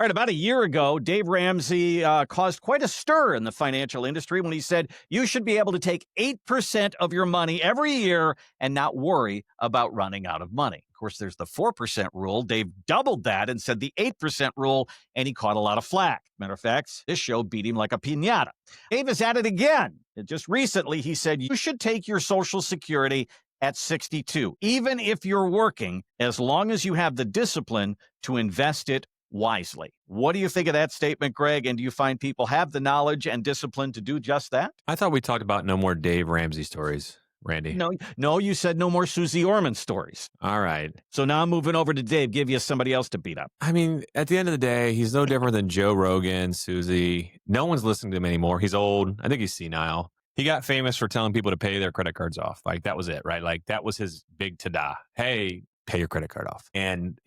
All right, about a year ago, Dave Ramsey caused quite a stir in the financial industry when he said you should be able to take 8% of your money every year and not worry about running out of money. Of course, there's the 4% rule. Dave doubled that and said the 8% rule, and he caught a lot of flack. Matter of fact, this show beat him like a piñata. Dave is at it again. Just recently, he said you should take your Social Security at 62, even if you're working, as long as you have the discipline to invest it wisely. What do you think of that statement, Greg? And do you find people have the knowledge and discipline to do just that? I thought we talked about no more Dave Ramsey stories, Randy. No, you said no more Susie Orman stories. All right. So now I'm moving over to Dave, give you somebody else to beat up. I mean, at the end of the day, he's no different than Joe Rogan, Susie. No one's listening to him anymore. He's old. I think he's senile. He got famous for telling people to pay their credit cards off. Like, that was it, right? Like, that was his big ta-da. Hey, pay your credit card off. And,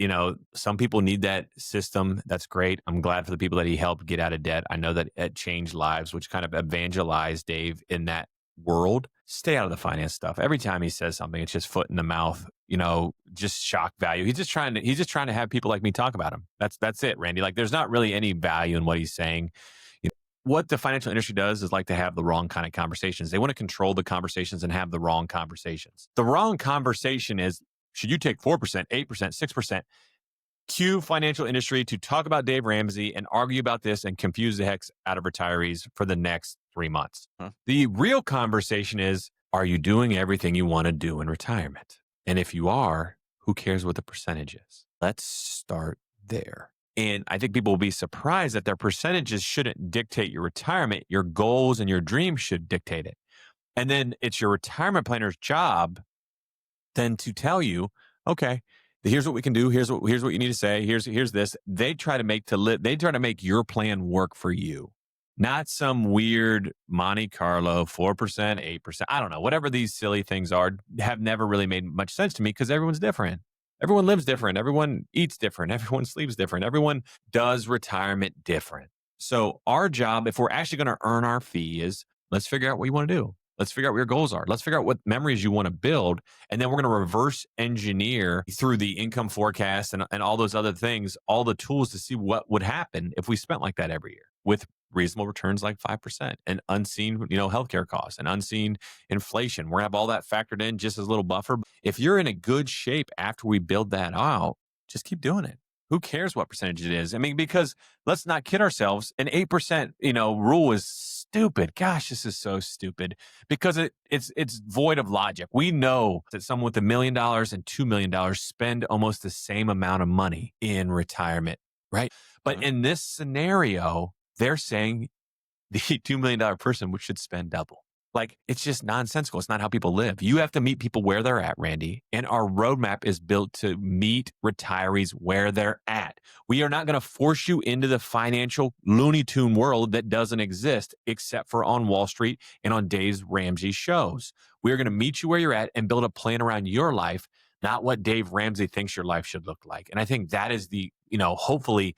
some people need that system. That's great. I'm glad for the people that he helped get out of debt. I know that it changed lives, which kind of evangelized Dave in that world. Stay out of the finance stuff. Every time he says something, it's just foot in the mouth, just shock value. He's just trying to have people like me talk about him. That's it, Randy. Like, there's not really any value in what he's saying. What the financial industry does is like to have the wrong kind of conversations. They want to control the conversations and have the wrong conversations. The wrong conversation is, should you take 4%, 8%, 6%? Cue financial industry to talk about Dave Ramsey and argue about this and confuse the heck out of retirees for the next 3 months. The real conversation is, are you doing everything you want to do in retirement? And if you are, who cares what the percentage is? Let's start there. And I think people will be surprised that their percentages shouldn't dictate your retirement. Your goals and your dreams should dictate it. And then it's your retirement planner's job then to tell you, okay, here's what we can do. Here's what you need to say. Here's this. They try to make your plan work for you, not some weird Monte Carlo 4%, 8%. I don't know. Whatever these silly things are have never really made much sense to me because everyone's different. Everyone lives different. Everyone eats different. Everyone sleeps different. Everyone does retirement different. So our job, if we're actually going to earn our fee, is let's figure out what you want to do. Let's figure out what your goals are. Let's figure out what memories you want to build. And then we're going to reverse engineer through the income forecast and all those other things, all the tools to see what would happen if we spent like that every year with reasonable returns like 5% and unseen, healthcare costs and unseen inflation. We're going to have all that factored in just as a little buffer. If you're in a good shape after we build that out, just keep doing it. Who cares what percentage it is? I mean, because let's not kid ourselves. An 8%, rule is stupid. Gosh, this is so stupid because it's void of logic. We know that someone with $1 million and $2 million spend almost the same amount of money in retirement, right? But in this scenario, they're saying the $2 million person should spend double. Like, it's just nonsensical. It's not how people live. You have to meet people where they're at, Randy. And our roadmap is built to meet retirees where they're at. We are not going to force you into the financial Looney Tune world that doesn't exist except for on Wall Street and on Dave Ramsey shows. We are going to meet you where you're at and build a plan around your life, not what Dave Ramsey thinks your life should look like. And I think that is the, hopefully,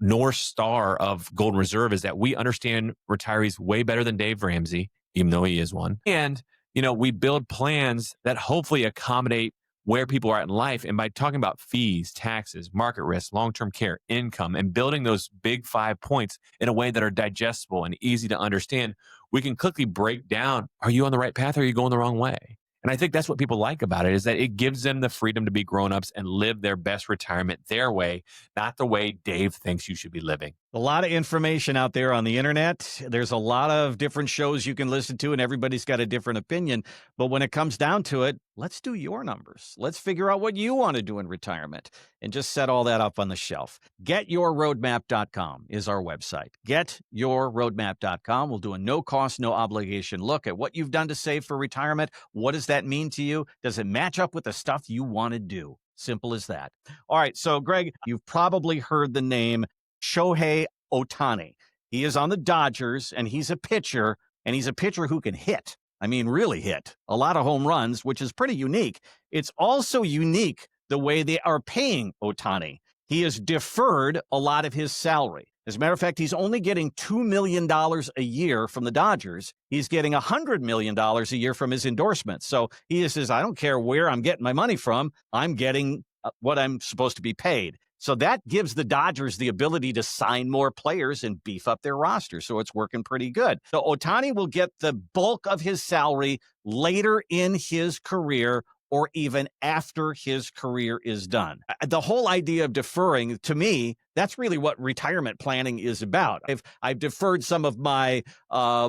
North Star of Golden Reserve is that we understand retirees way better than Dave Ramsey, even though he is one. And, we build plans that hopefully accommodate where people are at in life. And by talking about fees, taxes, market risk, long-term care, income, and building those big 5 points in a way that are digestible and easy to understand, we can quickly break down, are you on the right path or are you going the wrong way? And I think that's what people like about it, is that it gives them the freedom to be grown-ups and live their best retirement their way, not the way Dave thinks you should be living. A lot of information out there on the internet. There's a lot of different shows you can listen to, and everybody's got a different opinion. But when it comes down to it, let's do your numbers. Let's figure out what you want to do in retirement and just set all that up on the shelf. GetYourRoadmap.com is our website. GetYourRoadmap.com. We'll do a no-cost, no-obligation look at what you've done to save for retirement. What does that mean to you? Does it match up with the stuff you want to do? Simple as that. All right, so Greg, you've probably heard the name Shohei Ohtani. He is on the Dodgers, and he's a pitcher who can hit. I mean, really hit. A lot of home runs, which is pretty unique. It's also unique the way they are paying Ohtani. He has deferred a lot of his salary. As a matter of fact, he's only getting $2 million a year from the Dodgers. He's getting $100 million a year from his endorsements. So he says, I don't care where I'm getting my money from. I'm getting what I'm supposed to be paid. So that gives the Dodgers the ability to sign more players and beef up their roster. So it's working pretty good. So Ohtani will get the bulk of his salary later in his career or even after his career is done. The whole idea of deferring, to me, that's really what retirement planning is about. If I've deferred some of my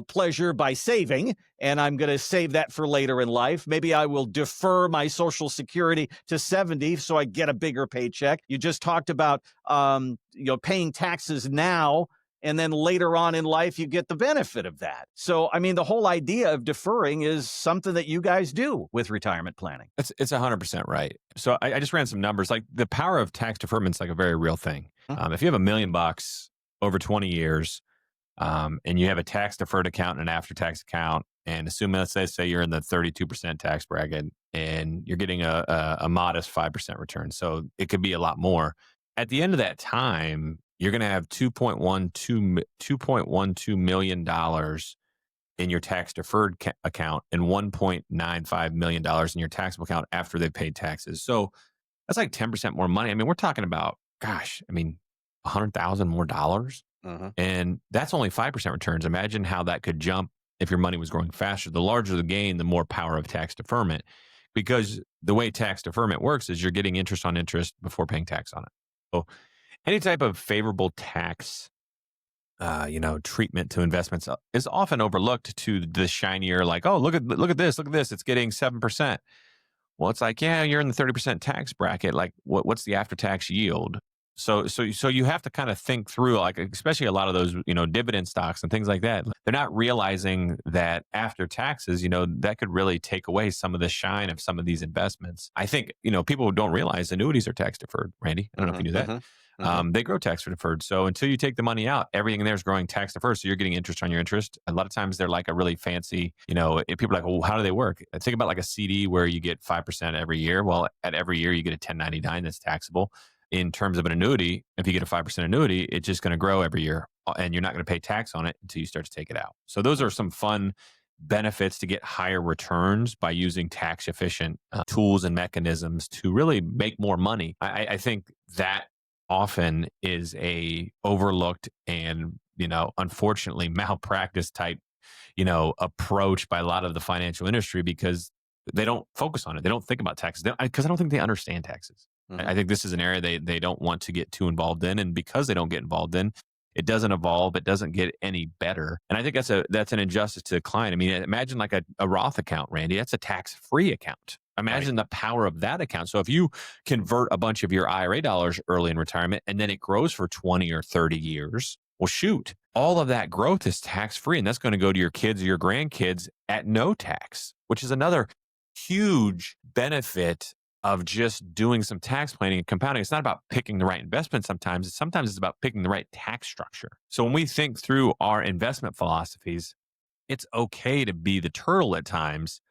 pleasure by saving, and I'm going to save that for later in life, maybe I will defer my Social Security to 70 so I get a bigger paycheck. You just talked about paying taxes now, and then later on in life, you get the benefit of that. So, I mean, the whole idea of deferring is something that you guys do with retirement planning. It's 100% right. So I just ran some numbers. Like the power of tax deferment is like a very real thing. If you have $1 million over 20 years, and you have a tax deferred account and an after tax account, and assuming, let's say you're in the 32% tax bracket and you're getting a modest 5% return. So it could be a lot more. At the end of that time, you're going to have $2.12 million in your tax deferred account and $1.95 million in your taxable account after they paid taxes. So that's like 10% more money. I mean, we're talking about, $100,000 more dollars. And that's only 5% returns. Imagine how that could jump if your money was growing faster. The larger the gain, the more power of tax deferment. Because the way tax deferment works is you're getting interest on interest before paying tax on it. So any type of favorable tax treatment to investments is often overlooked to the shinier, like, oh, look at this, it's getting 7%. Well, it's like, yeah, you're in the 30% tax bracket. Like, what's the after tax yield? So you have to kind of think through, like, especially a lot of those, dividend stocks and things like that. They're not realizing that after taxes, that could really take away some of the shine of some of these investments. I think, people don't realize annuities are tax deferred, Randy. I don't know if you knew that. They grow tax deferred. So until you take the money out, everything in there is growing tax deferred. So you're getting interest on your interest. A lot of times they're like a really fancy, people are like, well, how do they work? Think about like a CD where you get 5% every year. Well, at every year you get a 1099 that's taxable. In terms of an annuity, if you get a 5% annuity, it's just going to grow every year and you're not going to pay tax on it until you start to take it out. So those are some fun benefits to get higher returns by using tax efficient tools and mechanisms to really make more money. I think that often is a overlooked and, unfortunately malpractice type, approach by a lot of the financial industry because they don't focus on it. They don't think about taxes because I don't think they understand taxes. I think this is an area they don't want to get too involved in. And because they don't get involved in, it doesn't evolve. It doesn't get any better. And I think that's an injustice to the client. I mean, imagine like a Roth account, Randy. That's a tax-free account. Imagine the power of that account. So if you convert a bunch of your IRA dollars early in retirement and then it grows for 20 or 30 years, well, shoot, all of that growth is tax-free. And that's going to go to your kids or your grandkids at no tax, which is another huge benefit of just doing some tax planning and compounding. It's not about picking the right investment sometimes it's about picking the right tax structure. So when we think through our investment philosophies, it's okay to be the turtle at times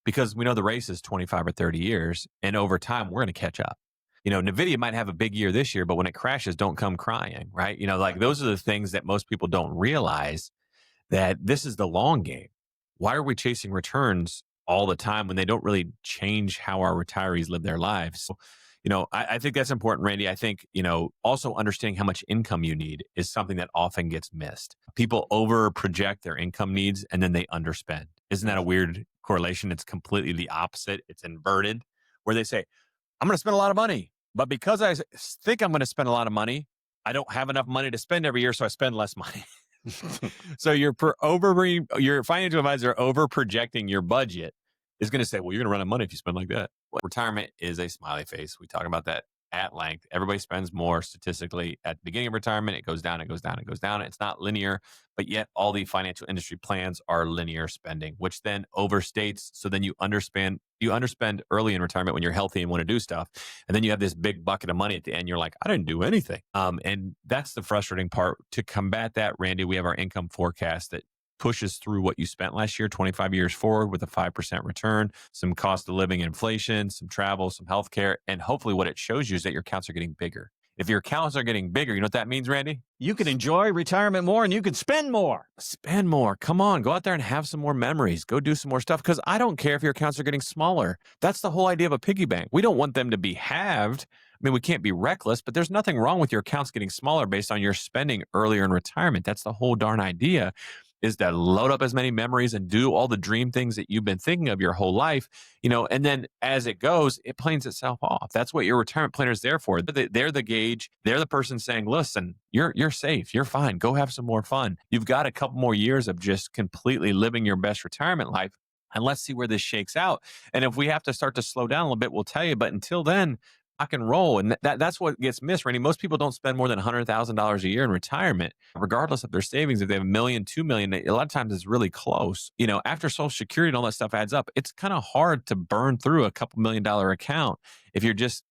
because we know the race is 25 or 30 years. And over time, we're going to catch up. NVIDIA might have a big year this year, but when it crashes, don't come crying, right? Those are the things that most people don't realize, that this is the long game. Why are we chasing returns all the time when they don't really change how our retirees live their lives? So, I think that's important, Randy. I think, also understanding how much income you need is something that often gets missed. People over project their income needs and then they underspend. Isn't that a weird correlation? It's completely the opposite. It's inverted, where they say, I'm going to spend a lot of money, but because I think I'm going to spend a lot of money, I don't have enough money to spend every year, so I spend less money. So your financial advisor over projecting your budget is going to say, well, you're going to run out of money if you spend like that. Well, retirement is a smiley face. We talk about that at length. Everybody spends more statistically at the beginning of retirement. It goes down, it goes down, it goes down. It's not linear, but yet all the financial industry plans are linear spending, which then overstates. So then you underspend early in retirement when you're healthy and want to do stuff. And then you have this big bucket of money at the end. You're like, I didn't do anything. And that's the frustrating part. To combat that, Randy, we have our income forecast that pushes through what you spent last year, 25 years forward with a 5% return, some cost of living inflation, some travel, some healthcare. And hopefully what it shows you is that your accounts are getting bigger. If your accounts are getting bigger, you know what that means, Randy? You can enjoy retirement more and you can spend more. Spend more. Come on, go out there and have some more memories. Go do some more stuff, because I don't care if your accounts are getting smaller. That's the whole idea of a piggy bank. We don't want them to be halved. mean, we can't be reckless, but there's nothing wrong with your accounts getting smaller based on your spending earlier in retirement. That's the whole darn idea, is to load up as many memories and do all the dream things that you've been thinking of your whole life, and then as it goes, it planes itself off. That's what your retirement planner is there for. They're the gauge. They're the person saying, listen, you're safe. You're fine. Go have some more fun. You've got a couple more years of just completely living your best retirement life. And let's see where this shakes out. And if we have to start to slow down a little bit, we'll tell you. But until then, rock and roll. And that's what gets missed, Randy. Most people don't spend more than $100,000 a year in retirement, regardless of their savings. If they have $1 million, $2 million, a lot of times it's really close. After Social Security and all that stuff adds up, it's kind of hard to burn through a couple $1 million account if you're just,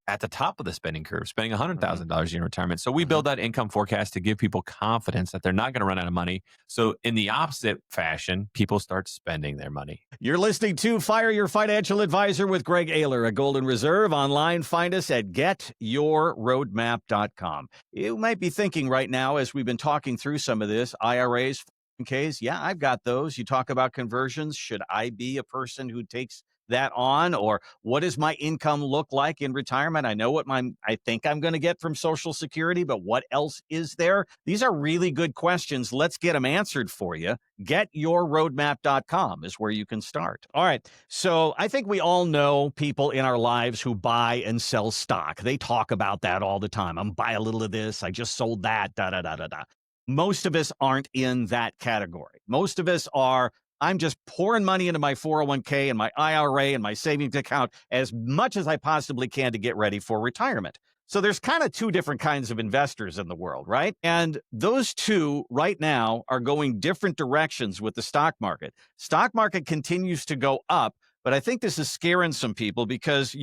at the top of the spending curve, spending $100,000 a year in retirement. So we build that income forecast to give people confidence that they're not going to run out of money. So in the opposite fashion, people start spending their money. You're listening to Fire Your Financial Advisor with Greg Ayler at Golden Reserve. Online, find us at getyourroadmap.com. You might be thinking right now, as we've been talking through some of this, IRAs, 401ks, yeah, I've got those. You talk about conversions. Should I be a person who takes that on, or what does my income look like in retirement? I know what I think I'm going to get from Social Security, but what else is there? These are really good questions. Let's get them answered for you. Getyourroadmap.com is where you can start. All right. So I think we all know people in our lives who buy and sell stock. They talk about that all the time. I'm buy a little of this. I just sold that. Da da da da da. Most of us aren't in that category. Most of us are, I'm just pouring money into my 401k and my IRA and my savings account as much as I possibly can to get ready for retirement. So there's kind of two different kinds of investors in the world, right? And those two right now are going different directions with the stock market. Stock market continues to go up, but I think this is scaring some people because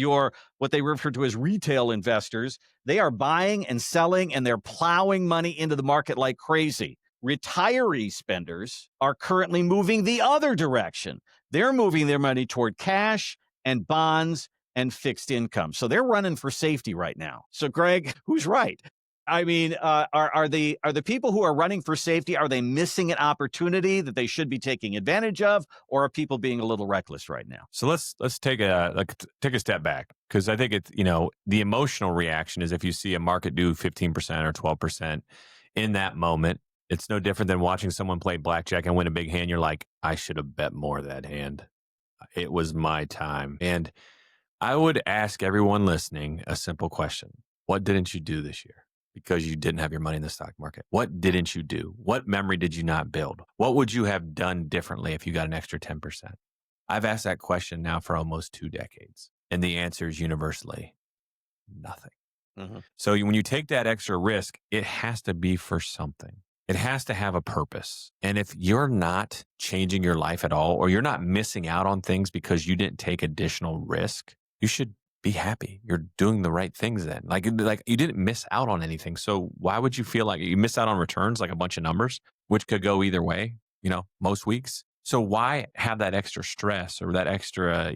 what they refer to as retail investors, they are buying and selling and they're plowing money into the market like crazy. Retiree spenders are currently moving the other direction. They're moving their money toward cash and bonds and fixed income. So they're running for safety right now. So Greg, who's right? I mean, are the people who are running for safety, are they missing an opportunity that they should be taking advantage of, or are people being a little reckless right now? So let's take a step back, because I think it's, the emotional reaction is if you see a market do 15% or 12% in that moment, it's no different than watching someone play blackjack and win a big hand. You're like, I should have bet more of that hand. It was my time. And I would ask everyone listening a simple question. What didn't you do this year? Because you didn't have your money in the stock market. What didn't you do? What memory did you not build? What would you have done differently if you got an extra 10%? I've asked that question now for almost 2 decades. And the answer is universally nothing. Mm-hmm. So when you take that extra risk, it has to be for something. It has to have a purpose. And if you're not changing your life at all, or you're not missing out on things because you didn't take additional risk, you should be happy. You're doing the right things then. Like you didn't miss out on anything. So why would you feel like you miss out on returns, like a bunch of numbers, which could go either way, most weeks? So why have that extra stress or that extra,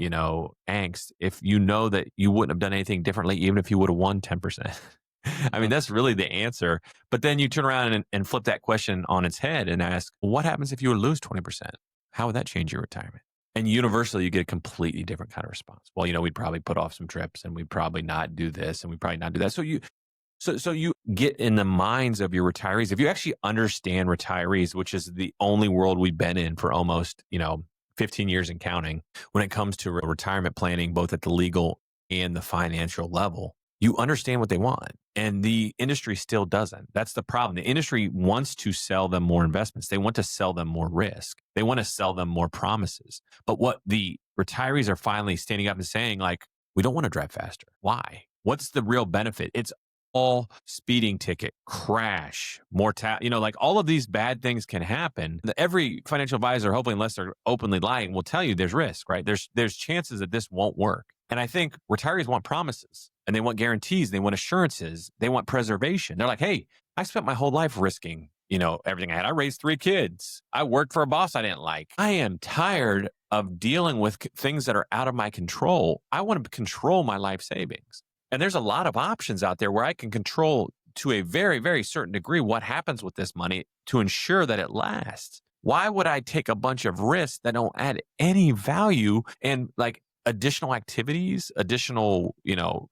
angst if you know that you wouldn't have done anything differently, even if you would have won 10%? I mean, that's really the answer. But then you turn around and flip that question on its head and ask, what happens if you were to lose 20%? How would that change your retirement? And universally, you get a completely different kind of response. Well, we'd probably put off some trips and we'd probably not do this and we'd probably not do that. So you get in the minds of your retirees. If you actually understand retirees, which is the only world we've been in for almost, 15 years and counting, when it comes to retirement planning, both at the legal and the financial level, you understand what they want. And the industry still doesn't. That's the problem. The industry wants to sell them more investments. They want to sell them more risk. They want to sell them more promises. But what the retirees are finally standing up and saying, like, we don't want to drive faster. Why? What's the real benefit? It's all speeding ticket, crash, mortality, like all of these bad things can happen. Every financial advisor, hopefully, unless they're openly lying, will tell you there's risk, right? There's chances that this won't work. And I think retirees want promises and they want guarantees. They want assurances. They want preservation. They're like, hey, I spent my whole life risking, everything I had. I raised 3 kids. I worked for a boss I didn't like. I am tired of dealing with things that are out of my control. I want to control my life savings. And there's a lot of options out there where I can control to a very, very certain degree what happens with this money to ensure that it lasts. Why would I take a bunch of risks that don't add any value and like additional activities, additional,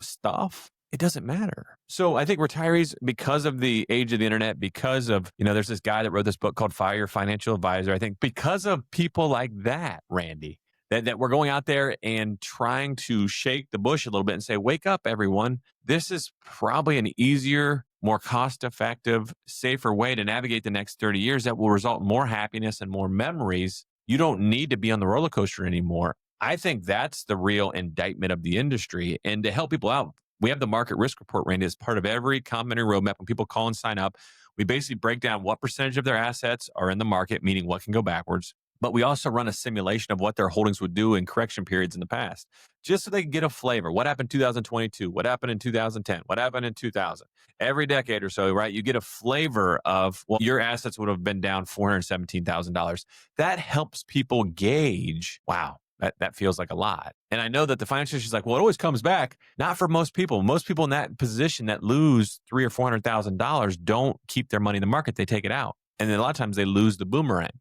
stuff It doesn't matter. So I think retirees, because of the age of the internet, because of, there's this guy that wrote this book called Fire Your Financial Advisor. I think because of people like that, Randy, that we're going out there and trying to shake the bush a little bit and say, wake up, everyone. This is probably an easier, more cost effective, safer way to navigate the next 30 years that will result in more happiness and more memories. You don't need to be on the roller coaster anymore. I think that's the real indictment of the industry. And to help people out, we have the market risk report, Randy, as part of every complimentary roadmap. When people call and sign up, we basically break down what percentage of their assets are in the market, meaning what can go backwards. But we also run a simulation of what their holdings would do in correction periods in the past, just so they can get a flavor. What happened in 2022? What happened in 2010? What happened in 2000? Every decade or so, right? You get a flavor of, well, your assets would have been down $417,000. That helps people gauge, wow, that feels like a lot. And I know that the financial industry is like, well, it always comes back. Not for most people. Most people in that position that lose $300,000 or $400,000 don't keep their money in the market. They take it out. And then a lot of times they lose the boomerang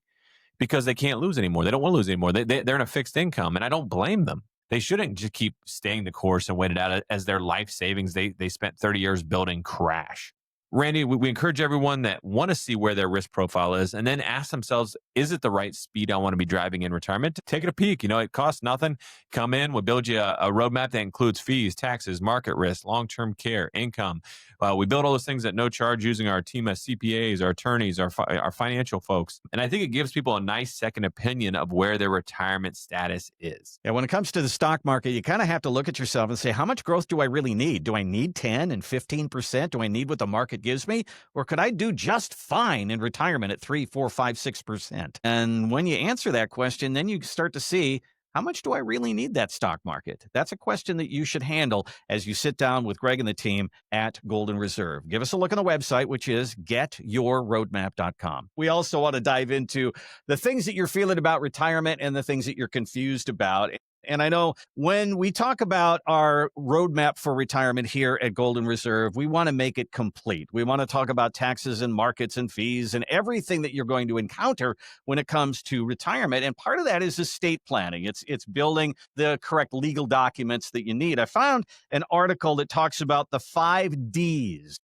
because they can't lose anymore. They don't want to lose anymore. They're in a fixed income, and I don't blame them. They shouldn't just keep staying the course and wait it out as their life savings they spent 30 years building crash. Randy, we encourage everyone that want to see where their risk profile is and then ask themselves, is it the right speed I want to be driving in retirement? Take it a peek. It costs nothing. Come in, we'll build you a roadmap that includes fees, taxes, market risk, long-term care, income. We build all those things at no charge using our team of CPAs, our attorneys, our financial folks. And I think it gives people a nice second opinion of where their retirement status is. Yeah, when it comes to the stock market, you kind of have to look at yourself and say, how much growth do I really need? Do I need 10 and 15%? Do I need what the market gives me? Or could I do just fine in retirement at 3, 4, 5, 6%? And when you answer that question, then you start to see, how much do I really need that stock market? That's a question that you should handle as you sit down with Greg and the team at Golden Reserve. Give us a look on the website, which is getyourroadmap.com. We also want to dive into the things that you're feeling about retirement and the things that you're confused about. And I know when we talk about our roadmap for retirement here at Golden Reserve, we want to make it complete. We want to talk about taxes and markets and fees and everything that you're going to encounter when it comes to retirement. And part of that is estate planning. It's building the correct legal documents that you need. I found an article that talks about the 5 Ds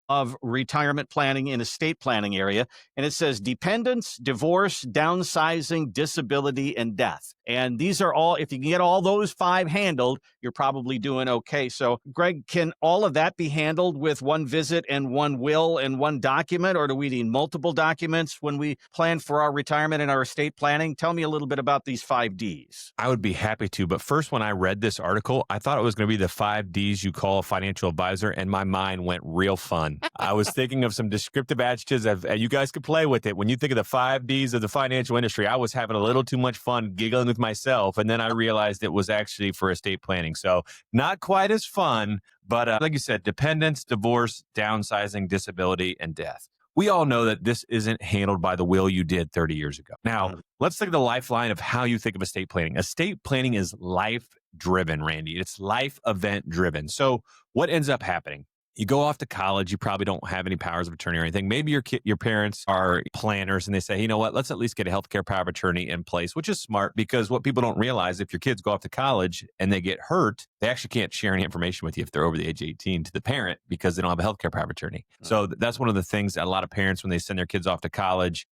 of retirement planning in estate planning area. And it says dependence, divorce, downsizing, disability, and death. And these are all, if you can get all those 5 handled, you're probably doing okay. So Greg, can all of that be handled with one visit and one will and one document, or do we need multiple documents when we plan for our retirement and our estate planning? Tell me a little bit about these 5 Ds. I would be happy to. But first, when I read this article, I thought it was going to be the 5 Ds you call a financial advisor, and my mind went real fun. I was thinking of some descriptive adjectives. You guys could play with it. When you think of the 5 Ds of the financial industry, I was having a little too much fun giggling with myself. And then I realized it was actually for estate planning. So not quite as fun, but like you said, dependence, divorce, downsizing, disability, and death. We all know that this isn't handled by the will you did 30 years ago. Now, let's look at the lifeline of how you think of estate planning. Estate planning is life driven, Randy. It's life event driven. So what ends up happening? You go off to college, you probably don't have any powers of attorney or anything. Maybe your parents are planners and they say, you know what, let's at least get a healthcare power of attorney in place, which is smart because what people don't realize, if your kids go off to college and they get hurt, they actually can't share any information with you if they're over the age of 18 to the parent because they don't have a healthcare power of attorney. So that's one of the things that a lot of parents, when they send their kids off to college,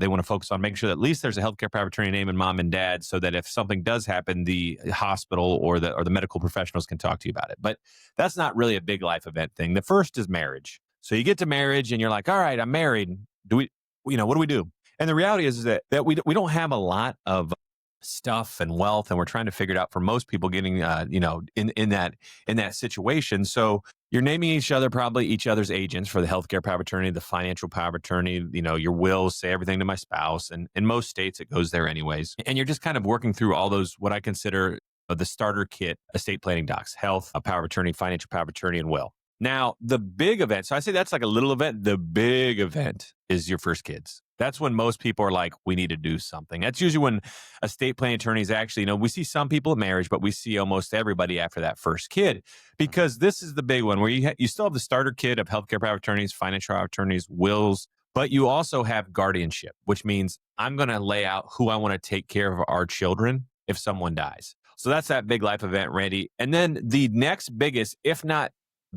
they want to focus on making sure that at least there's a healthcare power of attorney name and mom and dad, so that if something does happen, the hospital or the medical professionals can talk to you about it. But that's not really a big life event thing. The first is marriage. So you get to marriage and you're like, all right, I'm married. What do we do? And the reality is that we don't have a lot of stuff and wealth, and we're trying to figure it out for most people getting in that situation. So you're naming each other's agents for the healthcare power of attorney, the financial power of attorney. Your wills say everything to my spouse, and in most states it goes there anyways. And you're just kind of working through all those what I consider the starter kit estate planning docs: health, a power of attorney, financial power of attorney, and will. Now, the big event, so I say that's like a little event. The big event is your first kids. That's when most people are like, we need to do something. That's usually when estate planning attorneys actually, we see some people at marriage, but we see almost everybody after that first kid, because this is the big one where you still have the starter kit of healthcare power of attorneys, financial power of attorneys, wills, but you also have guardianship, which means I'm going to lay out who I want to take care of our children if someone dies. So that's that big life event, Randy. And then the next biggest, if not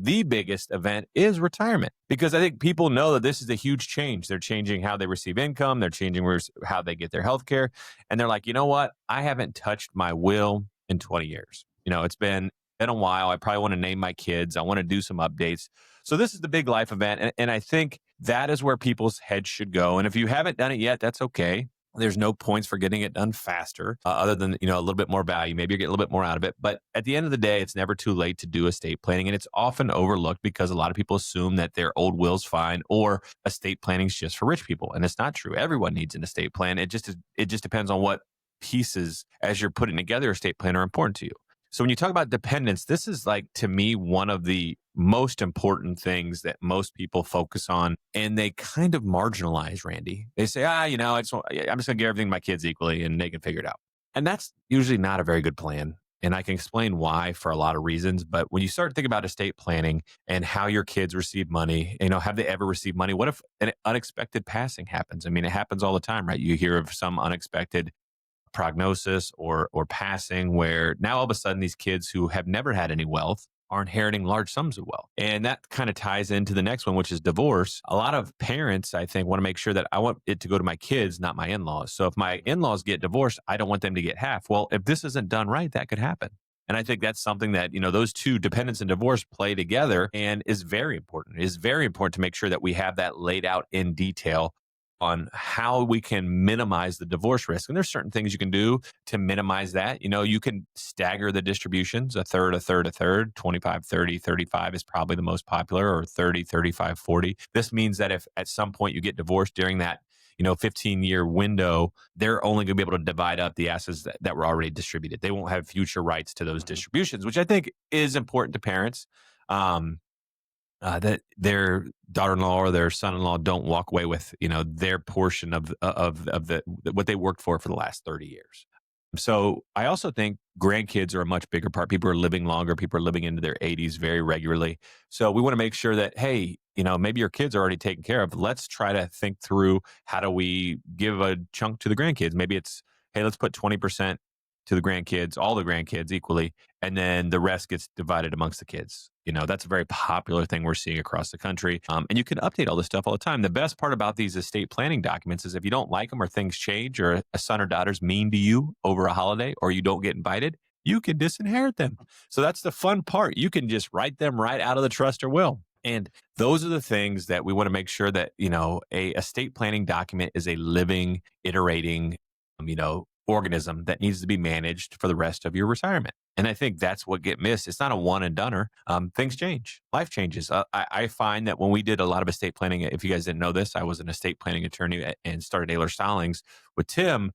the biggest event is retirement, because I think people know that this is a huge change. They're changing how they receive income. They're changing how they get their health care. And they're like, you know what? I haven't touched my will in 20 years. It's been a while. I probably want to name my kids. I want to do some updates. So this is the big life event. And I think that is where people's heads should go. And if you haven't done it yet, that's okay. There's no points for getting it done faster, other than, a little bit more value. Maybe you're getting a little bit more out of it. But at the end of the day, it's never too late to do estate planning. And it's often overlooked because a lot of people assume that their old will's fine, or estate planning is just for rich people. And it's not true. Everyone needs an estate plan. It just depends on what pieces, as you're putting together estate plan, are important to you. So when you talk about dependence, this is, like, to me, one of the most important things that most people focus on, and they kind of marginalize, Randy. They say, I'm just going to give everything to my kids equally and they can figure it out. And that's usually not a very good plan. And I can explain why for a lot of reasons. But when you start to think about estate planning and how your kids receive money, have they ever received money? What if an unexpected passing happens? I mean, it happens all the time, right? You hear of some unexpected prognosis or passing, where now all of a sudden these kids who have never had any wealth are inheriting large sums of wealth. And that kind of ties into the next one, which is divorce. A lot of parents, I think, want to make sure that I want it to go to my kids, not my in-laws. So if my in-laws get divorced, I don't want them to get half. Well, if this isn't done right, that could happen. And I think that's something that, those two, dependence and divorce, play together, and is very important. It is very important to make sure that we have that laid out in detail on how we can minimize the divorce risk. And there's certain things you can do to minimize that. You can stagger the distributions, a third, a third, a third, 25, 30, 35 is probably the most popular, or 30, 35, 40. This means that if at some point you get divorced during that 15-year window, they're only going to be able to divide up the assets that were already distributed. They won't have future rights to those distributions, which I think is important to parents. That their daughter-in-law or their son-in-law don't walk away with, their portion of the what they worked for the last 30 years. So I also think grandkids are a much bigger part. People are living longer. People are living into their 80s very regularly. So we want to make sure that, hey, maybe your kids are already taken care of. Let's try to think through, how do we give a chunk to the grandkids? Maybe it's, hey, let's put 20% to the grandkids, all the grandkids equally, and then the rest gets divided amongst the kids. That's a very popular thing we're seeing across the country. And you can update all this stuff all the time. The best part about these estate planning documents is if you don't like them, or things change, or a son or daughter's mean to you over a holiday, or you don't get invited, you can disinherit them. So that's the fun part. You can just write them right out of the trust or will. And those are the things that we want to make sure that, a estate planning document is a living, iterating, organism that needs to be managed for the rest of your retirement. And I think that's what get missed. It's not a one and doneer. Things change. Life changes. I find that when we did a lot of estate planning, if you guys didn't know this, I was an estate planning attorney and started Ayler Stallings with Tim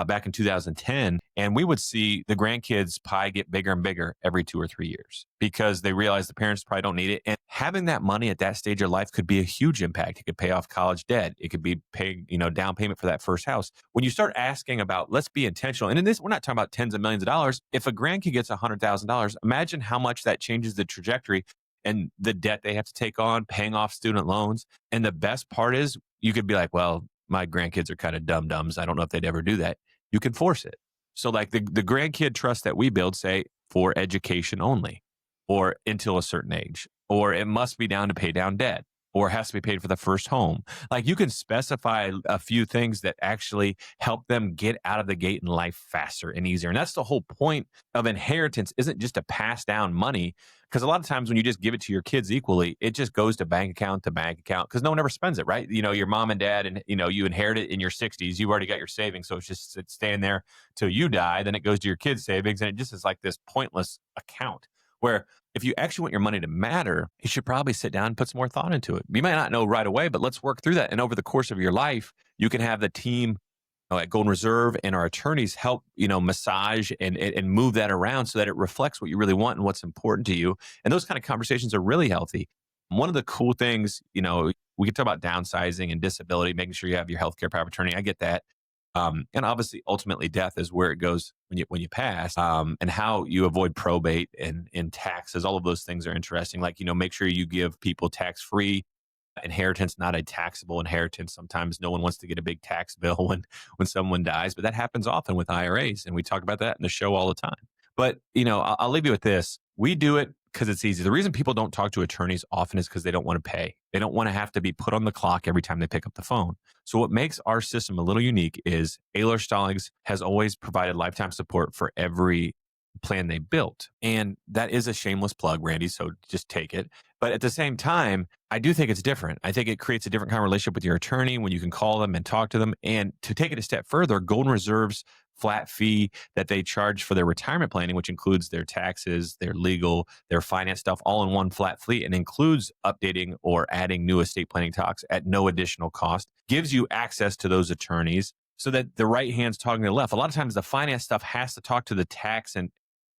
back in 2010. And we would see the grandkids' pie get bigger and bigger every 2 or 3 years, because they realize the parents probably don't need it. And having that money at that stage of life could be a huge impact. It could pay off college debt. It could be paying, down payment for that first house. When you start asking about, let's be intentional. And in this, we're not talking about tens of millions of dollars. If a grandkid gets $100,000, imagine how much that changes the trajectory and the debt they have to take on, paying off student loans. And the best part is, you could be like, well, my grandkids are kind of dum-dums. I don't know if they'd ever do that. You can force it. So like the grandkid trust that we build, say, for education only, or until a certain age, or it must be down to pay down debt, or has to be paid for the first home. Like, you can specify a few things that actually help them get out of the gate in life faster and easier. And that's the whole point of inheritance, isn't just to pass down money. Because a lot of times when you just give it to your kids equally, it just goes to bank account because no one ever spends it, right? Your mom and dad, and you inherit it in your 60s. You've already got your savings. So it's staying there till you die. Then it goes to your kids' savings. And it just is like this pointless account, where if you actually want your money to matter, you should probably sit down and put some more thought into it. You might not know right away, but let's work through that. And over the course of your life, you can have the team at Golden Reserve and our attorneys help, massage and move that around so that it reflects what you really want and what's important to you. And those kind of conversations are really healthy. One of the cool things, we can talk about downsizing and disability, making sure you have your healthcare power of attorney. I get that. And obviously, ultimately, death is where it goes when you pass, and how you avoid probate and taxes. All of those things are interesting. Like, make sure you give people tax-free inheritance, not a taxable inheritance. Sometimes no one wants to get a big tax bill when someone dies, but that happens often with IRAs. And we talk about that in the show all the time. But, I'll leave you with this. We do it because it's easy. The reason people don't talk to attorneys often is because they don't want to pay. They don't want to have to be put on the clock every time they pick up the phone. So what makes our system a little unique is Ayler Stallings has always provided lifetime support for every plan they built. And that is a shameless plug, Randy, so just take it. But at the same time, I do think it's different. I think it creates a different kind of relationship with your attorney when you can call them and talk to them. And to take it a step further, Golden Reserve's flat fee that they charge for their retirement planning, which includes their taxes, their legal, their finance stuff, all in one flat fee, and includes updating or adding new estate planning talks at no additional cost, gives you access to those attorneys so that the right hand's talking to the left. A lot of times the finance stuff has to talk to the tax and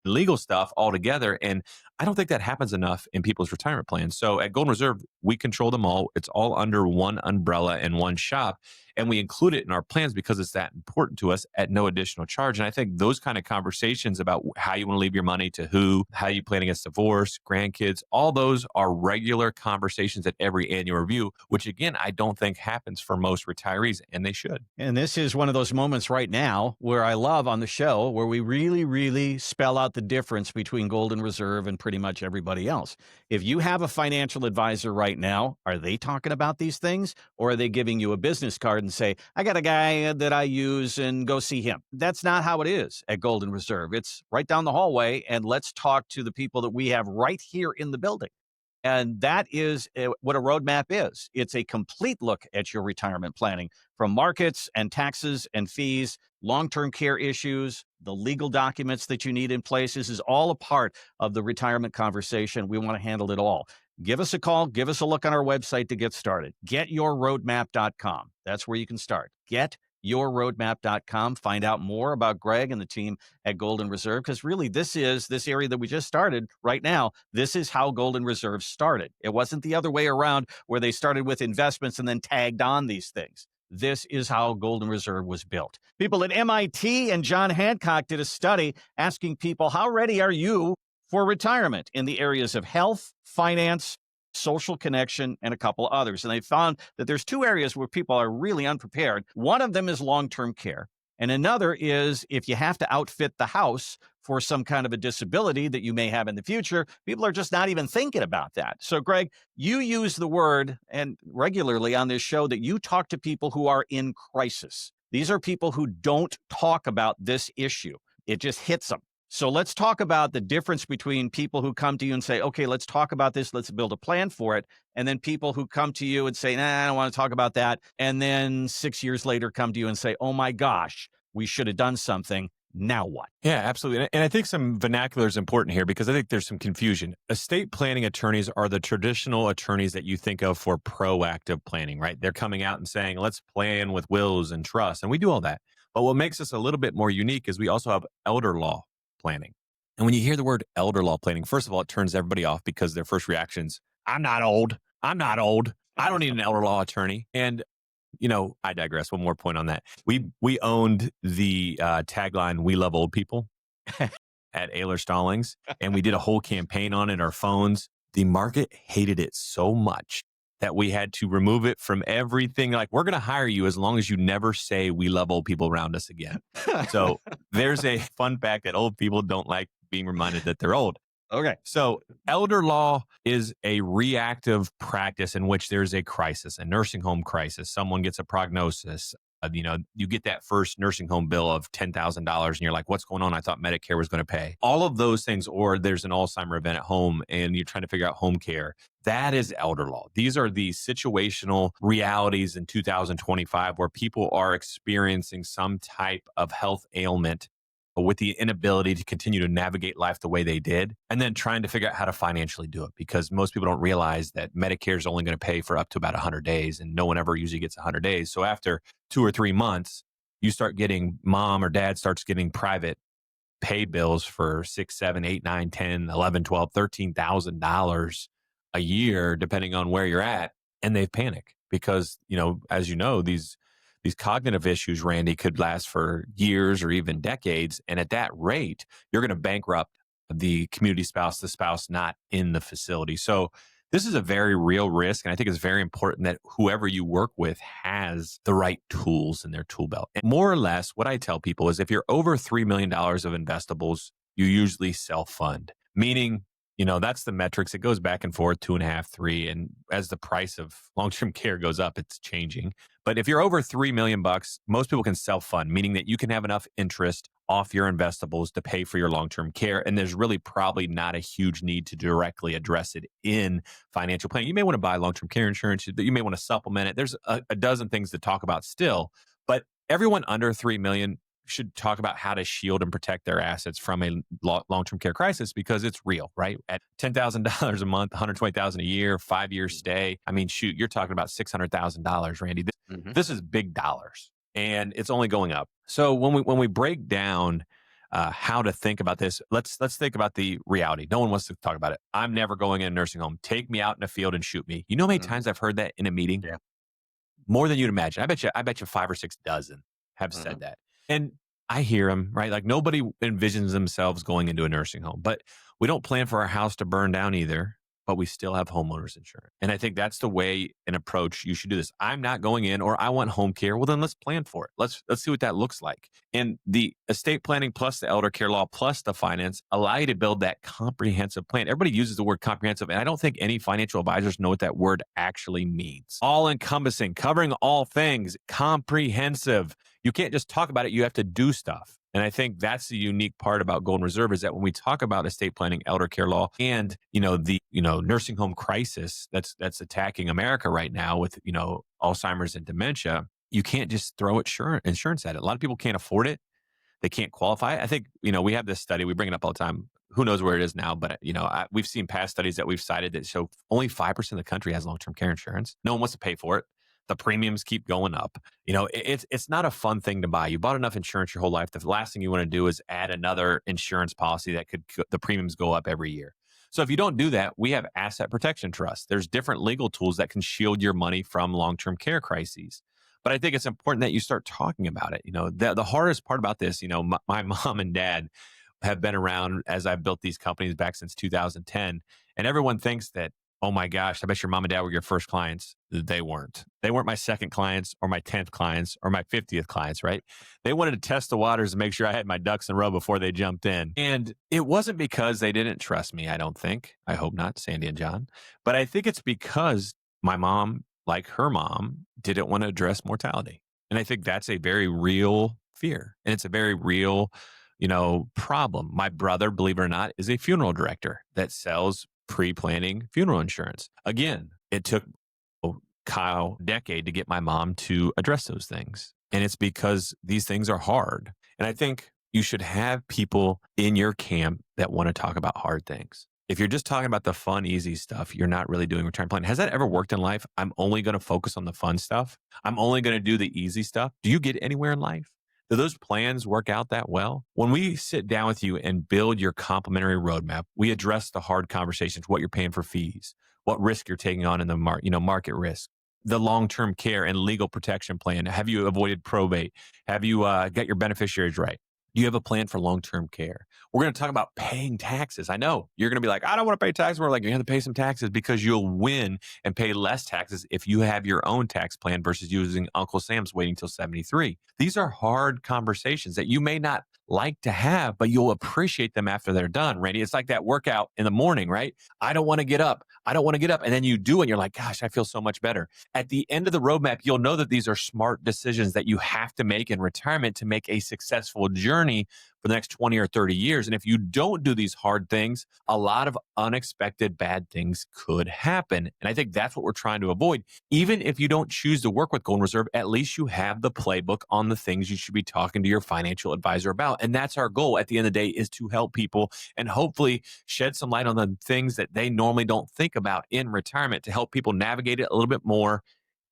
legal stuff all together. And I don't think that happens enough in people's retirement plans. So at Golden Reserve, we control them all. It's all under one umbrella and one shop. And we include it in our plans because it's that important to us at no additional charge. And I think those kind of conversations about how you want to leave your money to who, how you plan against divorce, grandkids, all those are regular conversations at every annual review, which again, I don't think happens for most retirees, and they should. And this is one of those moments right now where I love on the show where we really, really spell out the difference between Golden Reserve and pretty much everybody else. If you have a financial advisor right now, are they talking about these things, or are they giving you a business card and say, I got a guy that I use and go see him? That's not how it is at Golden Reserve. It's right down the hallway, and let's talk to the people that we have right here in the building. And that is what a roadmap is. It's a complete look at your retirement planning, from markets and taxes and fees, long-term care issues, the legal documents that you need in place. This is all a part of the retirement conversation. We want to handle it all. Give us a call. Give us a look on our website to get started. GetYourRoadmap.com. That's where you can start. GetYourRoadmap.com. Find out more about Greg and the team at Golden Reserve, because really this area that we just started right now. This is how Golden Reserve started. It wasn't the other way around where they started with investments and then tagged on these things. This is how Golden Reserve was built. People at MIT and John Hancock did a study asking people, how ready are you for retirement in the areas of health, finance, social connection, and a couple others. And they found that there's two areas where people are really unprepared. One of them is long-term care. And another is if you have to outfit the house for some kind of a disability that you may have in the future, people are just not even thinking about that. So, Greg, you use the word, and regularly on this show, that you talk to people who are in crisis. These are people who don't talk about this issue. It just hits them. So let's talk about the difference between people who come to you and say, okay, let's talk about this, let's build a plan for it, and then people who come to you and say, nah, I don't want to talk about that, and then 6 years later come to you and say, oh my gosh, we should have done something. Now what? Yeah, absolutely. And I think some vernacular is important here because I think there's some confusion. Estate planning attorneys are the traditional attorneys that you think of for proactive planning, right? They're coming out and saying, let's plan with wills and trusts, and we do all that. But what makes us a little bit more unique is we also have elder law planning. And when you hear the word elder law planning, first of all, it turns everybody off because their first reaction's, I'm not old. I'm not old. I don't need an elder law attorney. And, I digress. One more point on that. We owned the tagline, We Love Old People at Ayler Stallings. And we did a whole campaign on it, our phones. The market hated it so much that we had to remove it from everything. Like, we're going to hire you as long as you never say we love old people around us again. So there's a fun fact that old people don't like being reminded that they're old. Okay. So elder law is a reactive practice in which there's a crisis, a nursing home crisis. Someone gets a prognosis. You get that first nursing home bill of $10,000 and you're like, what's going on? I thought Medicare was going to pay. All of those things, or there's an Alzheimer event at home and you're trying to figure out home care. That is elder law. These are the situational realities in 2025 where people are experiencing some type of health ailment with the inability to continue to navigate life the way they did, and then trying to figure out how to financially do it, because most people don't realize that Medicare is only going to pay for up to about 100 days, and no one ever usually gets 100 days. So after 2 or 3 months, you start getting, mom or dad starts getting private pay bills for $6, $7, $8, $9, $10, $11, $12, $13,000 a year, depending on where you're at, and they panic because, as you know, these cognitive issues, Randy, could last for years or even decades. And at that rate, you're going to bankrupt the community spouse, the spouse not in the facility. So this is a very real risk. And I think it's very important that whoever you work with has the right tools in their tool belt. And more or less, what I tell people is if you're over $3 million of investables, you usually self-fund, meaning That's the metrics. It goes back and forth, 2.5, 3. And as the price of long-term care goes up, it's changing. But if you're over 3 million bucks, most people can self-fund, meaning that you can have enough interest off your investables to pay for your long-term care. And there's really probably not a huge need to directly address it in financial planning. You may want to buy long-term care insurance, but you may want to supplement it. There's a dozen things to talk about still, but everyone under 3 million should talk about how to shield and protect their assets from a long-term care crisis, because it's real, right? At $10,000 a month, $120,000 a year, 5-year stay. I mean, shoot, you're talking about $600,000, Randy. This is big dollars, and it's only going up. So when we break down how to think about this, let's think about the reality. No one wants to talk about it. I'm never going in a nursing home. Take me out in a field and shoot me. You know how many times I've heard that in a meeting? Yeah. More than you'd imagine. I bet you 5 or 6 dozen have said that. And I hear them, right? Like, nobody envisions themselves going into a nursing home, but we don't plan for our house to burn down either, but we still have homeowners insurance. And I think that's the way and approach you should do this. I'm not going in, or I want home care. Well, then let's plan for it. Let's see what that looks like. And the estate planning plus the elder care law plus the finance allow you to build that comprehensive plan. Everybody uses the word comprehensive, and I don't think any financial advisors know what that word actually means. All encompassing, covering all things, comprehensive. You can't just talk about it. You have to do stuff. And I think that's the unique part about Golden Reserve, is that when we talk about estate planning, elder care law, and the nursing home crisis that's attacking America right now with Alzheimer's and dementia, you can't just throw insurance at it. A lot of people can't afford it. They can't qualify. I think we have this study. We bring it up all the time. Who knows where it is now? But we've seen past studies that we've cited that show only 5% of the country has long-term care insurance. No one wants to pay for it. The premiums keep going up. It's not a fun thing to buy. You bought enough insurance your whole life. The last thing you want to do is add another insurance policy that the premiums go up every year. So if you don't do that, we have asset protection trusts. There's different legal tools that can shield your money from long-term care crises. But I think it's important that you start talking about it. The hardest part about this, my mom and dad have been around as I've built these companies back since 2010. And everyone thinks that, oh my gosh, I bet your mom and dad were your first clients. They weren't. They weren't my second clients or my 10th clients or my 50th clients, right? They wanted to test the waters and make sure I had my ducks in a row before they jumped in. And it wasn't because they didn't trust me, I don't think. I hope not, Sandy and John. But I think it's because my mom, like her mom, didn't want to address mortality. And I think that's a very real fear. And it's a very real, problem. My brother, believe it or not, is a funeral director that sells pre-planning funeral insurance. Again, it took Kyle a decade to get my mom to address those things. And it's because these things are hard. And I think you should have people in your camp that want to talk about hard things. If you're just talking about the fun, easy stuff, you're not really doing retirement planning. Has that ever worked in life? I'm only going to focus on the fun stuff. I'm only going to do the easy stuff. Do you get anywhere in life? Do those plans work out that well? When we sit down with you and build your complementary roadmap, we address the hard conversations, what you're paying for fees, what risk you're taking on in the market risk, the long-term care and legal protection plan. Have you avoided probate? Have you got your beneficiaries right? Do you have a plan for long-term care? We're going to talk about paying taxes. I know you're going to be like, I don't want to pay taxes. We're like, you have to pay some taxes, because you'll win and pay less taxes if you have your own tax plan versus using Uncle Sam's waiting till 73. These are hard conversations that you may not like to have, but you'll appreciate them after they're done, Randy. It's like that workout in the morning, right? I don't want to get up. I don't want to get up. And then you do, and you're like, gosh, I feel so much better. At the end of the roadmap, you'll know that these are smart decisions that you have to make in retirement to make a successful journey for the next 20 or 30 years. And if you don't do these hard things, a lot of unexpected bad things could happen. And I think that's what we're trying to avoid. Even if you don't choose to work with Golden Reserve, at least you have the playbook on the things you should be talking to your financial advisor about. And that's our goal at the end of the day, is to help people and hopefully shed some light on the things that they normally don't think about in retirement, to help people navigate it a little bit more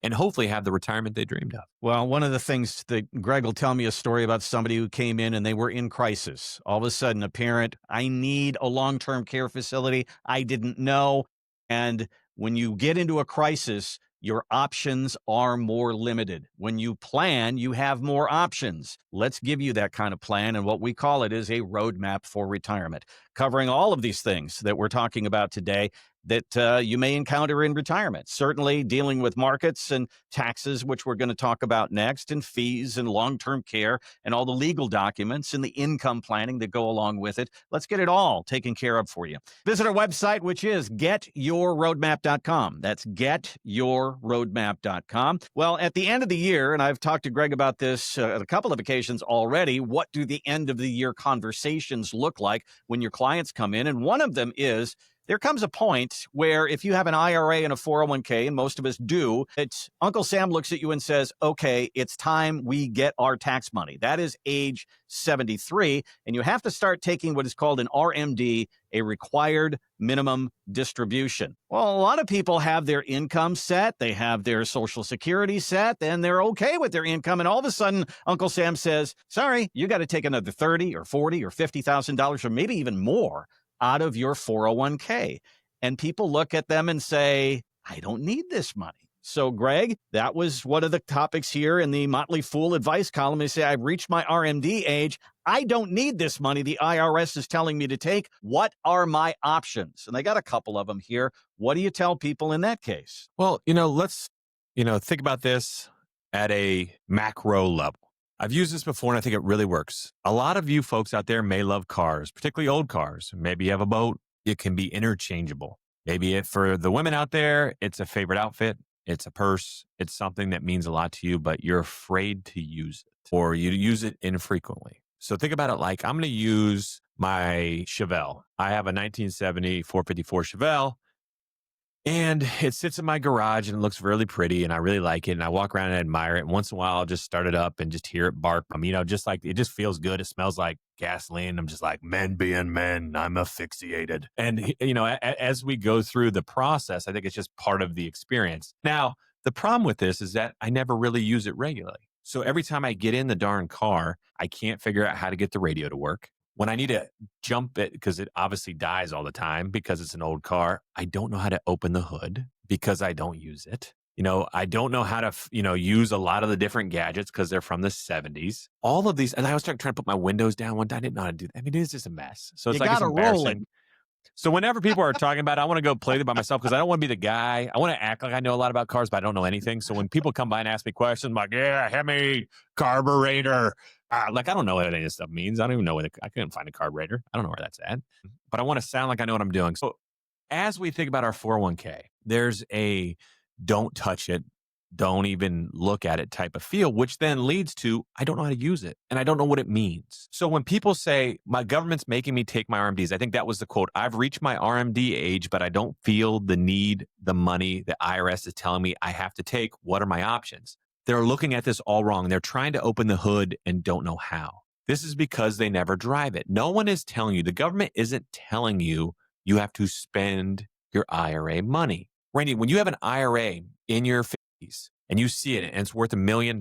and hopefully have the retirement they dreamed of. Well, one of the things that Greg will tell me a story about somebody who came in and they were in crisis. All of a sudden, a parent, I need a long-term care facility. I didn't know. And when you get into a crisis, your options are more limited. When you plan, you have more options. Let's give you that kind of plan. And what we call it is a roadmap for retirement, covering all of these things that we're talking about today. that you may encounter in retirement. Certainly dealing with markets and taxes, which we're going to talk about next, and fees and long-term care and all the legal documents and the income planning that go along with it. Let's get it all taken care of for you. Visit our website, which is getyourroadmap.com. That's getyourroadmap.com. Well, at the end of the year, and I've talked to Greg about this at a couple of occasions already, what do the end of the year conversations look like when your clients come in? And one of them is, there comes a point where if you have an IRA and a 401k, and most of us do, it's Uncle Sam looks at you and says, okay, it's time we get our tax money. That is age 73. And you have to start taking what is called an RMD, a required minimum distribution. Well, a lot of people have their income set. They have their Social Security set, and they're okay with their income. And all of a sudden, Uncle Sam says, sorry, you got to take another $30 or $40 or $50,000 or maybe even more out of your 401k. And people look at them and say, I don't need this money. So, Greg, that was one of the topics here in the Motley Fool advice column. They say, I've reached my RMD age. I don't need this money the IRS is telling me to take. What are my options? And they got a couple of them here. What do you tell people in that case? Well, let's, think about this at a macro level. I've used this before and I think it really works. A lot of you folks out there may love cars, particularly old cars. Maybe you have a boat. It can be interchangeable. Maybe for the women out there, it's a favorite outfit. It's a purse. It's something that means a lot to you, but you're afraid to use it or you use it infrequently. So think about it like I'm going to use my Chevelle. I have a 1970 454 Chevelle. And it sits in my garage and it looks really pretty and I really like it. And I walk around and admire it. And once in a while, I'll just start it up and just hear it bark. Just like it just feels good. It smells like gasoline. I'm just like, men being men, I'm asphyxiated. And, as we go through the process, I think it's just part of the experience. Now, the problem with this is that I never really use it regularly. So every time I get in the darn car, I can't figure out how to get the radio to work. When I need to jump it, because it obviously dies all the time because it's an old car, I don't know how to open the hood because I don't use it. I don't know how to, use a lot of the different gadgets because they're from the 70s. All of these, and I was trying to put my windows down one time. I didn't know how to do that. It's just a mess. So it's it's embarrassing. So whenever people are talking about it, I want to go play it by myself because I don't want to be the guy. I want to act like I know a lot about cars, but I don't know anything. So when people come by and ask me questions, I'm like, yeah, Hemi, carburetor. I don't know what any of this stuff means. I don't even know I couldn't find a carburetor. I don't know where that's at. But I want to sound like I know what I'm doing. So as we think about our 401k, there's a don't touch it, don't even look at it type of feel, which then leads to, I don't know how to use it and I don't know what it means. So when people say, my government's making me take my RMDs, I think that was the quote, I've reached my RMD age, but I don't feel the need, the money the IRS is telling me I have to take. What are my options? They're looking at this all wrong. They're trying to open the hood and don't know how. This is because they never drive it. No one is telling you, the government isn't telling you you have to spend your IRA money. Randy, when you have an IRA in your 50s and you see it and it's worth $1 million,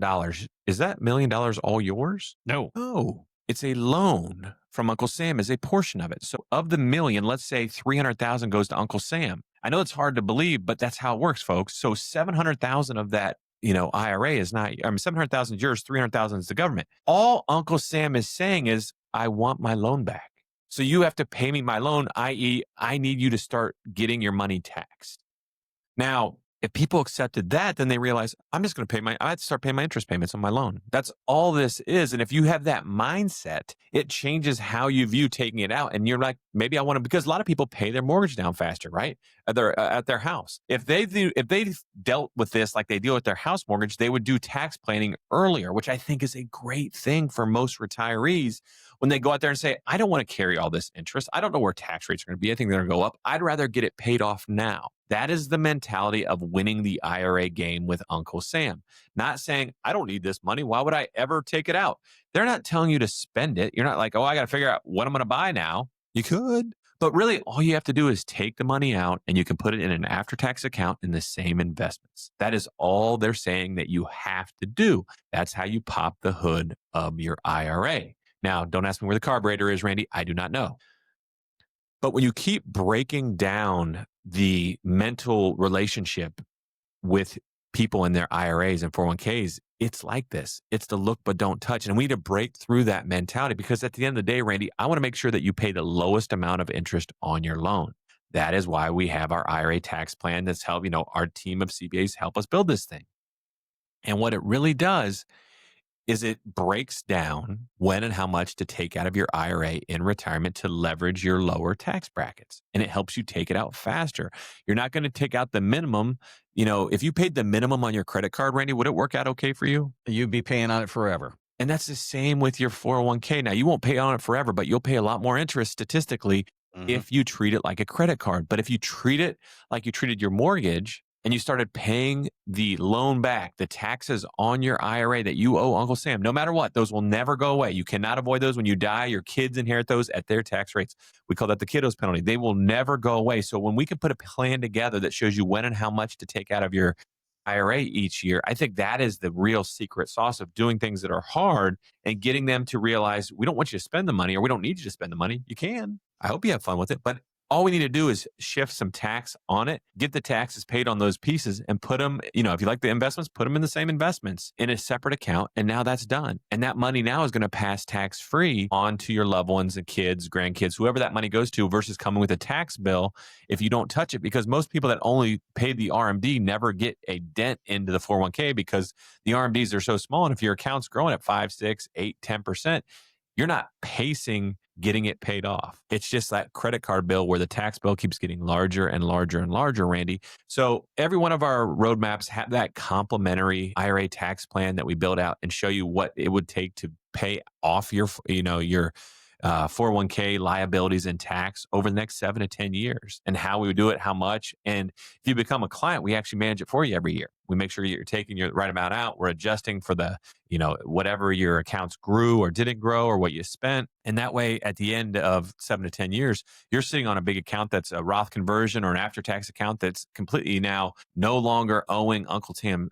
is that $1 million all yours? No. No. It's a loan from Uncle Sam is a portion of it. So of the million, let's say 300,000 goes to Uncle Sam. I know it's hard to believe, but that's how it works, folks. So 700,000 of that IRA is not, 700,000 is yours, 300,000 is the government. All Uncle Sam is saying is, I want my loan back. So you have to pay me my loan, i.e., I need you to start getting your money taxed. Now, if people accepted that, then they realize, I have to start paying my interest payments on my loan. That's all this is. And if you have that mindset, it changes how you view taking it out. And you're like, maybe I want to, because a lot of people pay their mortgage down faster, right? At their house. If they dealt with this like they deal with their house mortgage, they would do tax planning earlier, which I think is a great thing for most retirees when they go out there and say, I don't want to carry all this interest. I don't know where tax rates are going to be. I think they're going to go up. I'd rather get it paid off now. That is the mentality of winning the IRA game with Uncle Sam. Not saying, I don't need this money. Why would I ever take it out? They're not telling you to spend it. You're not like, I got to figure out what I'm going to buy now. You could. But really, all you have to do is take the money out and you can put it in an after-tax account in the same investments. That is all they're saying that you have to do. That's how you pop the hood of your IRA. Now, don't ask me where the carburetor is, Randy. I do not know. But when you keep breaking down the mental relationship with people in their IRAs and 401ks, it's like this. It's the look but don't touch. And we need to break through that mentality because at the end of the day, Randy, I want to make sure that you pay the lowest amount of interest on your loan. That is why we have our IRA tax plan that's help, our team of CPAs help us build this thing. And what it really does is it breaks down when and how much to take out of your IRA in retirement to leverage your lower tax brackets. And it helps you take it out faster. You're not going to take out the minimum. If you paid the minimum on your credit card, Randy, would it work out okay for you? You'd be paying on it forever. And that's the same with your 401k. Now, you won't pay on it forever, but you'll pay a lot more interest statistically if you treat it like a credit card. But if you treat it like you treated your mortgage and you started paying the loan back, the taxes on your IRA that you owe Uncle Sam, no matter what, those will never go away. You cannot avoid those. When you die, your kids inherit those at their tax rates. We call that the kiddos penalty. They will never go away. So when we can put a plan together that shows you when and how much to take out of your IRA each year, I think that is the real secret sauce of doing things that are hard and getting them to realize we don't want you to spend the money, or we don't need you to spend the money. You can. I hope you have fun with it. But all we need to do is shift some tax on it, get the taxes paid on those pieces, and put them, if you like the investments, put them in the same investments in a separate account. And now that's done. And that money now is going to pass tax free on to your loved ones and kids, grandkids, whoever that money goes to, versus coming with a tax bill if you don't touch it. Because most people that only pay the RMD never get a dent into the 401k because the RMDs are so small. And if your account's growing at 5, 6, 8, 10%, you're not pacing getting it paid off. It's just that credit card bill where the tax bill keeps getting larger and larger and larger, Randy. So every one of our roadmaps have that complimentary IRA tax plan that we build out and show you what it would take to pay off your 401k liabilities and tax over the next 7 to 10 years, and how we would do it, how much. And if you become a client, we actually manage it for you every year. We make sure you're taking your right amount out. We're adjusting for the, whatever your accounts grew or didn't grow or what you spent. And that way, at the end of 7 to 10 years, you're sitting on a big account that's a Roth conversion or an after-tax account that's completely now no longer owing Uncle Sam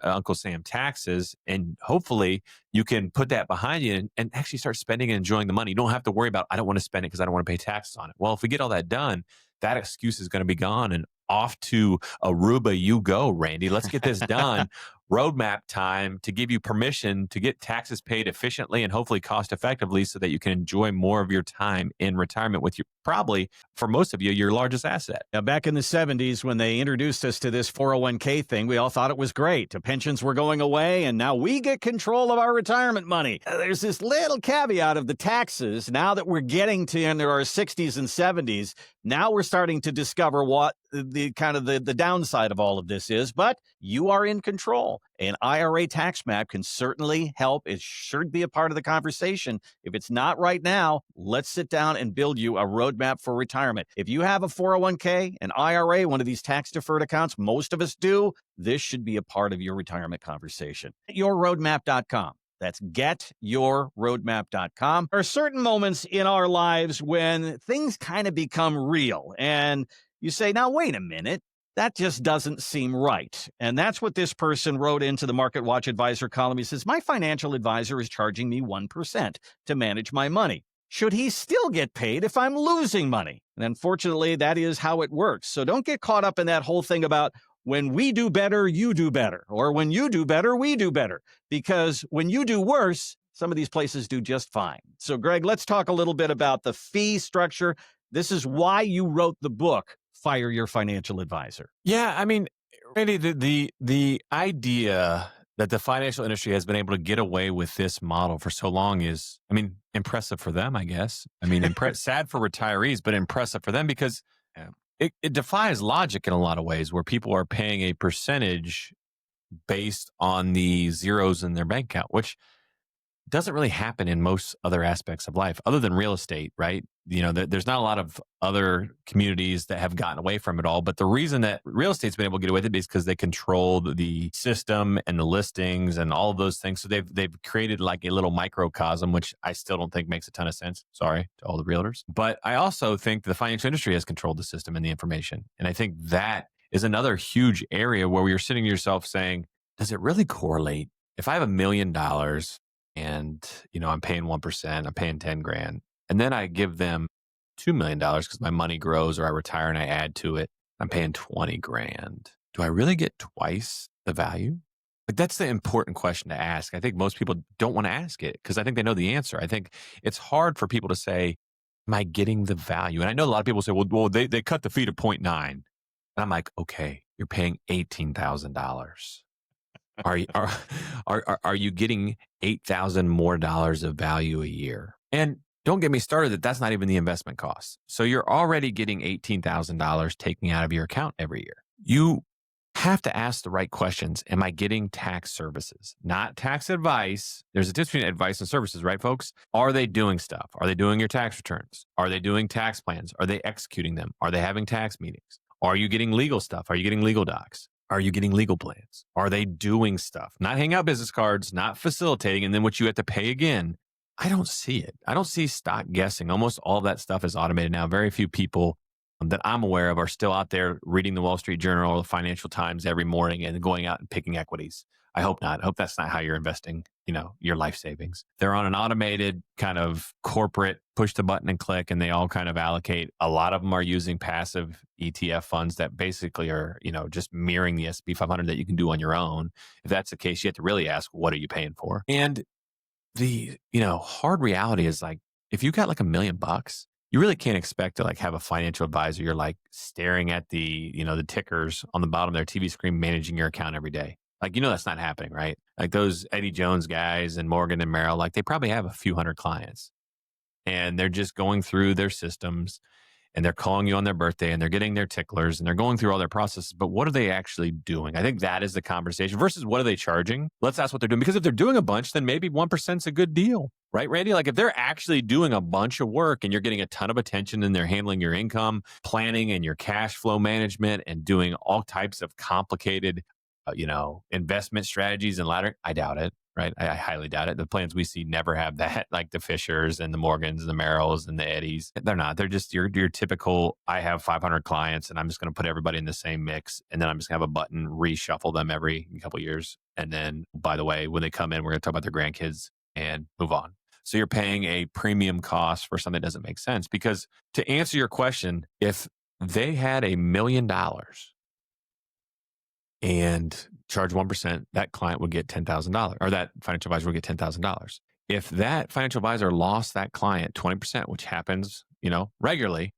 taxes. And hopefully you can put that behind you and actually start spending and enjoying the money. You don't have to worry about, I don't want to spend it because I don't want to pay taxes on it. Well, if we get all that done, that excuse is going to be gone, and off to Aruba you go, Randy. Let's get this done. Roadmap time to give you permission to get taxes paid efficiently and hopefully cost effectively so that you can enjoy more of your time in retirement with your, probably for most of you, your largest asset. Now, back in the 70s, when they introduced us to this 401k thing, we all thought it was great. The pensions were going away, and now we get control of our retirement money. There's this little caveat of the taxes. Now that we're getting to into our 60s and 70s, now we're starting to discover what the downside of all of this is, but you are in control. An IRA tax map can certainly help. It should be a part of the conversation. If it's not right now, let's sit down and build you a roadmap for retirement. If you have a 401k, an IRA, one of these tax deferred accounts, most of us do, this should be a part of your retirement conversation. Yourroadmap.com. That's getyourroadmap.com. There are certain moments in our lives when things kind of become real, and you say, now, wait a minute, that just doesn't seem right. And that's what this person wrote into the Market Watch Advisor column. He says, my financial advisor is charging me 1% to manage my money. Should he still get paid if I'm losing money? And unfortunately, that is how it works. So don't get caught up in that whole thing about when we do better, you do better, or when you do better, we do better. Because when you do worse, some of these places do just fine. So, Greg, let's talk a little bit about the fee structure. This is why you wrote the book, Fire Your Financial Advisor. Yeah, I mean, Randy, the idea that the financial industry has been able to get away with this model for so long is, impressive for them, I guess. Sad for retirees, but impressive for them because it defies logic in a lot of ways, where people are paying a percentage based on the zeros in their bank account, which doesn't really happen in most other aspects of life other than real estate, right? There's not a lot of other communities that have gotten away from it all. But the reason that real estate's been able to get away with it is because they control the system and the listings and all of those things. So they've created like a little microcosm, which I still don't think makes a ton of sense. Sorry to all the realtors. But I also think the financial industry has controlled the system and the information. And I think that is another huge area where you're sitting to yourself saying, does it really correlate? If I have $1 million and, I'm paying 1%, I'm paying 10 grand. And then I give them $2 million because my money grows or I retire and I add to it. I'm paying 20 grand. Do I really get twice the value? Like, that's the important question to ask. I think most people don't want to ask it because I think they know the answer. I think it's hard for people to say, Am I getting the value? And I know a lot of people say, well, they cut the fee to 0.9. And I'm like, okay, you're paying $18,000. Are you are you getting 8,000 more dollars of value a year? And don't get me started that that's not even the investment cost. So you're already getting $18,000 taken out of your account every year. You have to ask the right questions. Am I getting tax services? Not tax advice. There's a difference between advice and services, right, folks? Are they doing stuff? Are they doing your tax returns? Are they doing tax plans? Are they executing them? Are they having tax meetings? Are you getting legal stuff? Are you getting legal docs? Are you getting legal plans? Are they doing stuff? Not handing out business cards, not facilitating, and then what you have to pay again. I don't see it. I don't see stock guessing. Almost all that stuff is automated now. Very few people that I'm aware of are still out there reading the Wall Street Journal or the Financial Times every morning and going out and picking equities. I hope not. I hope that's not how you're investing, your life savings. They're on an automated kind of corporate push the button and click, and they all kind of allocate. A lot of them are using passive ETF funds that basically are, just mirroring the S&P 500 that you can do on your own. If that's the case, you have to really ask, what are you paying for? And the, hard reality is like, if you got like $1 million, you really can't expect to like have a financial advisor. You're like staring at the, the tickers on the bottom of their TV screen, managing your account every day. Like, that's not happening, right? Like those Eddie Jones guys and Morgan and Merrill, like they probably have a few hundred clients and they're just going through their systems and they're calling you on their birthday and they're getting their ticklers and they're going through all their processes. But what are they actually doing? I think that is the conversation versus what are they charging? Let's ask what they're doing, because if they're doing a bunch, then maybe 1% is a good deal, right, Randy? Like if they're actually doing a bunch of work and you're getting a ton of attention and they're handling your income planning and your cash flow management and doing all types of complicated, investment strategies and ladder, I doubt it. Right. I highly doubt it. The plans we see never have that, like the Fishers and the Morgans and the Merrills and the Eddies. They're not. They're just your typical, I have 500 clients and I'm just going to put everybody in the same mix. And then I'm just going to have a button, reshuffle them every couple of years. And then, by the way, when they come in, we're going to talk about their grandkids and move on. So you're paying a premium cost for something that doesn't make sense. Because to answer your question, if they had $1 million and charge 1%, that client would get $10,000, or that financial advisor would get $10,000. If that financial advisor lost that client 20%, which happens, regularly,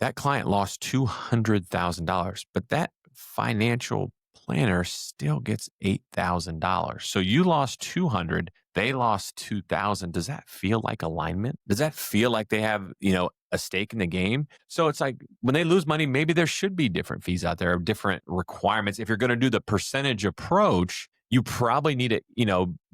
that client lost $200,000, but that financial planner still gets $8,000. So you lost 200, they lost 2,000. Does that feel like alignment? Does that feel like they have, a stake in the game? So it's like when they lose money, maybe there should be different fees out there, different requirements. If you're going to do the percentage approach, you probably need to,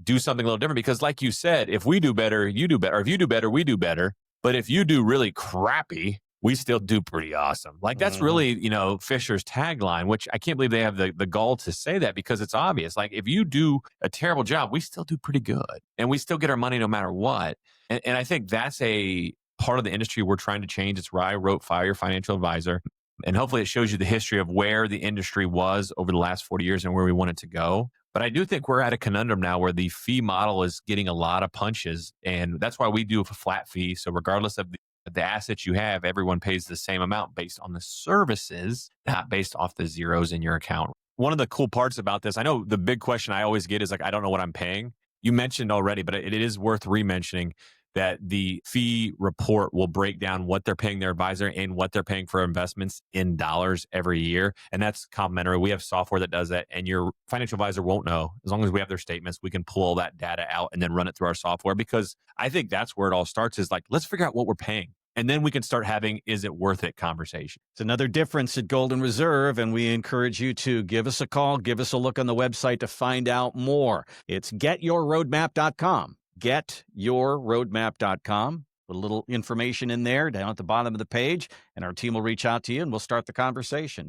do something a little different, because like you said, if we do better, you do better. Or if you do better, we do better. But if you do really crappy, we still do pretty awesome. Like that's really, Fisher's tagline, which I can't believe they have the gall to say that, because it's obvious. Like if you do a terrible job, we still do pretty good and we still get our money no matter what. And I think that's a part of the industry we're trying to change. It's why I wrote Fire Your Financial Advisor. And hopefully it shows you the history of where the industry was over the last 40 years and where we want it to go. But I do think we're at a conundrum now where the fee model is getting a lot of punches. And that's why we do a flat fee. So regardless of the assets you have, everyone pays the same amount based on the services, not based off the zeros in your account. One of the cool parts about this, I know the big question I always get is like, I don't know what I'm paying. You mentioned already, but it is worth re-mentioning that the fee report will break down what they're paying their advisor and what they're paying for investments in dollars every year. And that's complimentary. We have software that does that, and your financial advisor won't know. As long as we have their statements, we can pull all that data out and then run it through our software, because I think that's where it all starts, is like, let's figure out what we're paying. And then we can start having, is it worth it conversation. It's another difference at Golden Reserve, and we encourage you to give us a call, give us a look on the website to find out more. It's getyourroadmap.com. Getyourroadmap.com. With a little information in there down at the bottom of the page, and our team will reach out to you and we'll start the conversation.